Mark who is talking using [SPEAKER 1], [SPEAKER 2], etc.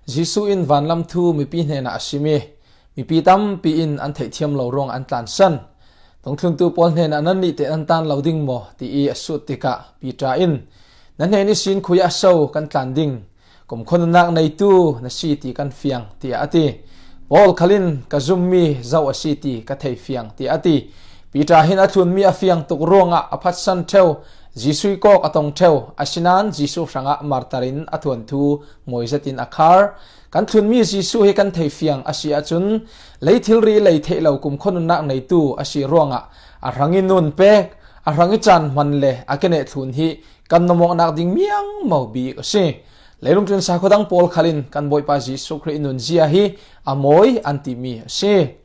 [SPEAKER 1] Jisu in van lam thu mi pi hne na asimi mi pi tam pi in an thei thiam lo rong an tlan san tong thlung tu pol hne na nan ni te an tan lo ding mo ti i asut tika pi tra in nan hne ni sin khuya so kan tlan ding kom khon nak nei tu na si ti kan fiang ti ati pol khalin ka zum mi zau asi ti ka thei fiang ti ati pi tra hin athun mi a fiang tuk ronga a phat san theu Jisui ko atong theu asinan Jisu sanga martarin athun thu moizatin akhar kan thun mi Jisu he kan thei fiang asia chun leithil ri leithei lo kum khon nak nei tu asi ronga arangin nun pek arangi chan manle akene thun hi kan nomok nak ding miang mau bi ase leilung tun sa khodang pol khalin kan boipa Jisu khri nun zia hi amoi antimi ase